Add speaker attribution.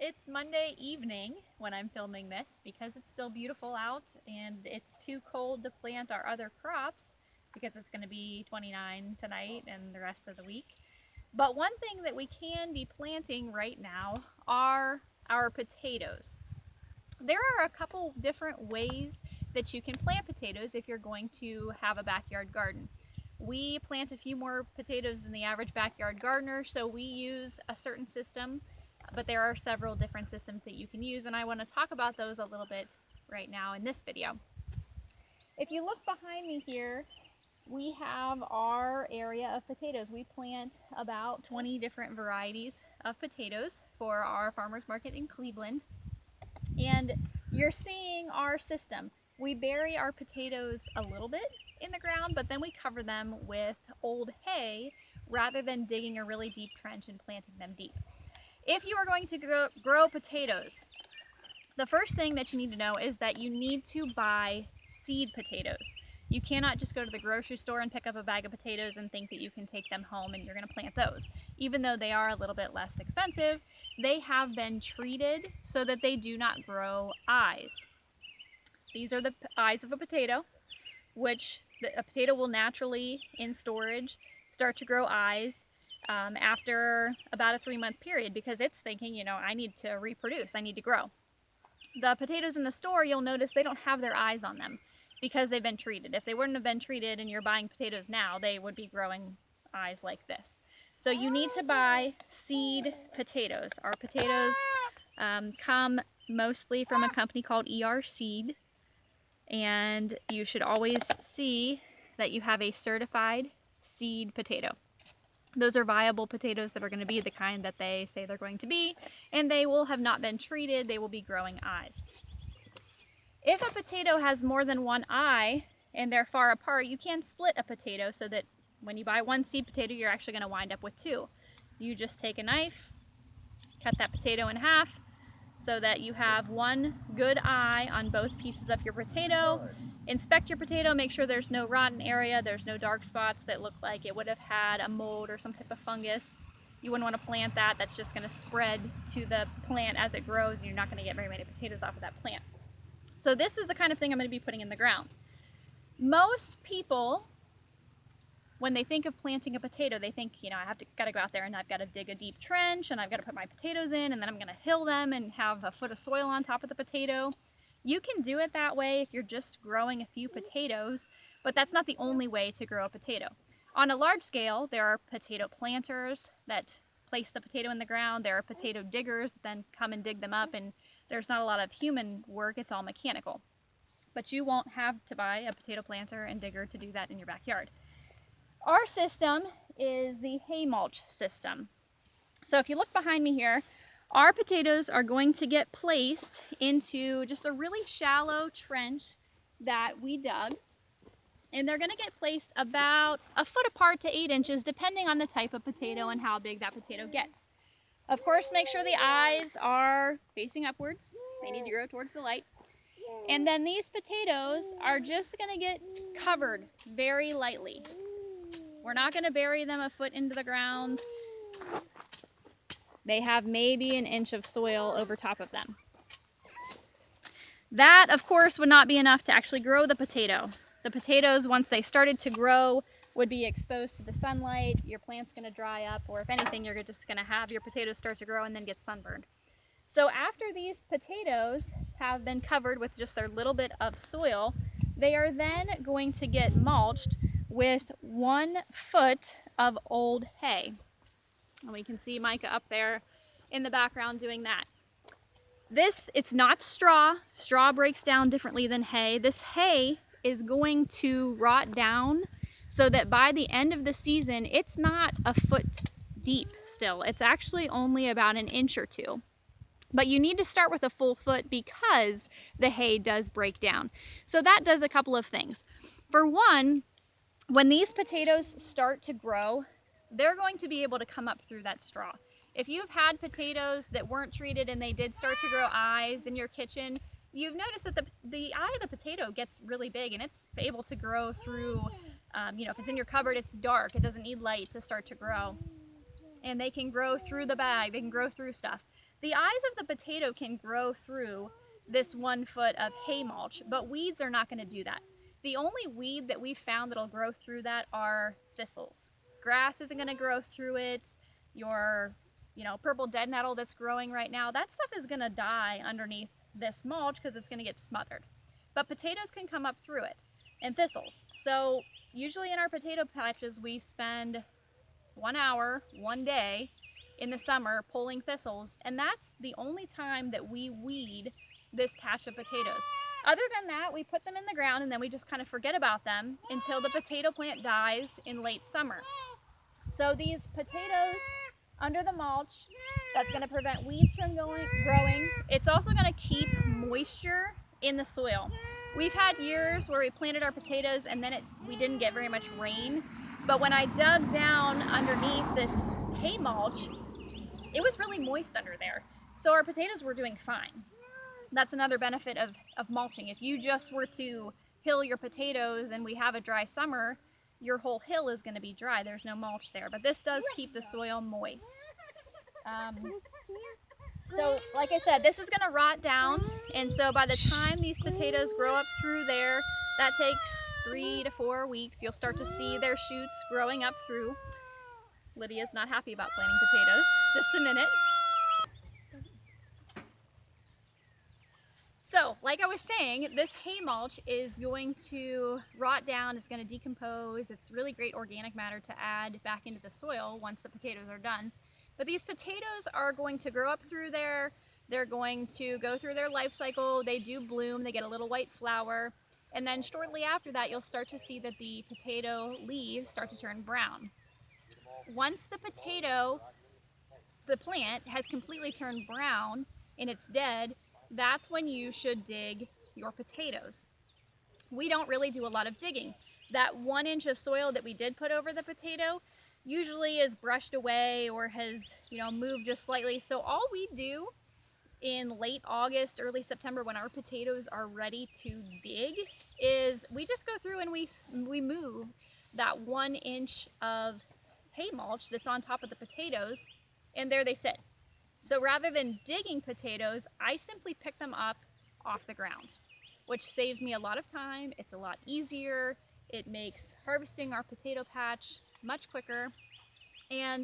Speaker 1: It's Monday evening when I'm filming this because it's still beautiful out and it's too cold to plant our other crops because it's going to be 29 tonight and the rest of the week. But one thing that we can be planting right now are our potatoes. There are a couple different ways that you can plant potatoes if you're going to have a backyard garden. We plant a few more potatoes than the average backyard gardener, so we use a certain system, but there are several different systems that you can use, and I want to talk about those a little bit right now in this video. If you look behind me here, we have our area of potatoes. We plant about 20 different varieties of potatoes for our farmers market in Cleveland. And you're seeing our system. We bury our potatoes a little bit in the ground, but then we cover them with old hay rather than digging a really deep trench and planting them deep. If you are going to grow potatoes, the first thing that you need to know is that you need to buy seed potatoes. You cannot just go to the grocery store and pick up a bag of potatoes and think that you can take them home and you're going to plant those. Even though they are a little bit less expensive, they have been treated so that they do not grow eyes. These are the eyes of a potato, which a potato will naturally, in storage, start to grow eyes after about a 3-month period because it's thinking, I need to reproduce, I need to grow. The potatoes in the store, you'll notice they don't have their eyes on them because they've been treated. If they wouldn't have been treated and you're buying potatoes now, they would be growing eyes like this. So you need to buy seed potatoes. Our potatoes come mostly from a company called ER Seed, and you should always see that you have a certified seed potato. Those are viable potatoes that are going to be the kind that they say they're going to be, and they will have not been treated. They will be growing eyes. If a potato has more than one eye and they're far apart, you can split a potato so that when you buy one seed potato, you're actually going to wind up with two. You just take a knife, cut that potato in half so that you have one good eye on both pieces of your potato. Inspect your potato, make sure there's no rotten area, there's no dark spots that look like it would have had a mold or some type of fungus. You wouldn't want to plant that. That's just going to spread to the plant as it grows, and you're not going to get very many potatoes off of that plant. So this is the kind of thing I'm going to be putting in the ground. Most people, when they think of planting a potato, they think, got to go out there and I've got to dig a deep trench and I've got to put my potatoes in and then I'm going to hill them and have a foot of soil on top of the potato. You can do it that way if you're just growing a few potatoes, but that's not the only way to grow a potato. On a large scale, there are potato planters that place the potato in the ground. There are potato diggers that then come and dig them up, and there's not a lot of human work. It's all mechanical. But you won't have to buy a potato planter and digger to do that in your backyard. Our system is the hay mulch system. So if you look behind me here, our potatoes are going to get placed into just a really shallow trench that we dug. And they're going to get placed about a foot apart to 8 inches, depending on the type of potato and how big that potato gets. Of course, make sure the eyes are facing upwards. They need to grow towards the light. And then these potatoes are just going to get covered very lightly. We're not going to bury them a foot into the ground. They have maybe an inch of soil over top of them. That, of course, would not be enough to actually grow the potato. The potatoes, once they started to grow, would be exposed to the sunlight. Your plant's going to dry up, or if anything, you're just going to have your potatoes start to grow and then get sunburned. So after these potatoes have been covered with just their little bit of soil, they are then going to get mulched with 1 foot of old hay. And we can see Micah up there in the background doing that. It's not straw. Straw breaks down differently than hay. This hay is going to rot down so that by the end of the season, it's not a foot deep still. It's actually only about an inch or 2. But you need to start with a full foot because the hay does break down. So that does a couple of things. For one, when these potatoes start to grow, they're going to be able to come up through that straw. If you've had potatoes that weren't treated and they did start to grow eyes in your kitchen, you've noticed that the eye of the potato gets really big and it's able to grow through, if it's in your cupboard, it's dark. It doesn't need light to start to grow. And they can grow through the bag. They can grow through stuff. The eyes of the potato can grow through this 1 foot of hay mulch, but weeds are not going to do that. The only weed that we've found that'll grow through that are thistles. Grass isn't going to grow through it. Your, purple dead nettle that's growing right now, that stuff is going to die underneath this mulch because it's going to get smothered. But potatoes can come up through it, and thistles. So usually in our potato patches, we spend 1 hour, 1 day in the summer pulling thistles, and that's the only time that we weed this patch of potatoes. Other than that, we put them in the ground and then we just kind of forget about them until the potato plant dies in late summer. So these potatoes under the mulch, that's going to prevent weeds from growing. It's also going to keep moisture in the soil. We've had years where we planted our potatoes and then we didn't get very much rain, but when I dug down underneath this hay mulch, it was really moist under there. So our potatoes were doing fine. That's another benefit of mulching. If you just were to hill your potatoes and we have a dry summer, your whole hill is going to be dry. There's no mulch there, but this does keep the soil moist. So like I said, this is going to rot down, and so by the time these potatoes grow up through there, that takes 3 to 4 weeks. You'll start to see their shoots growing up through. Lydia's not happy about planting potatoes. Just a minute. So, like I was saying, this hay mulch is going to rot down, it's going to decompose. It's really great organic matter to add back into the soil once the potatoes are done. But these potatoes are going to grow up through there. They're going to go through their life cycle. They do bloom, they get a little white flower. And then shortly after that, you'll start to see that the potato leaves start to turn brown. Once the plant has completely turned brown and it's dead, that's when you should dig your potatoes. We don't really do a lot of digging. That 1 inch of soil that we did put over the potato usually is brushed away or has, moved just slightly. So all we do in late August, early September, when our potatoes are ready to dig, is we just go through and we move that 1 inch of hay mulch that's on top of the potatoes, and there they sit. So rather than digging potatoes, I simply pick them up off the ground, which saves me a lot of time. It's a lot easier. It makes harvesting our potato patch much quicker. And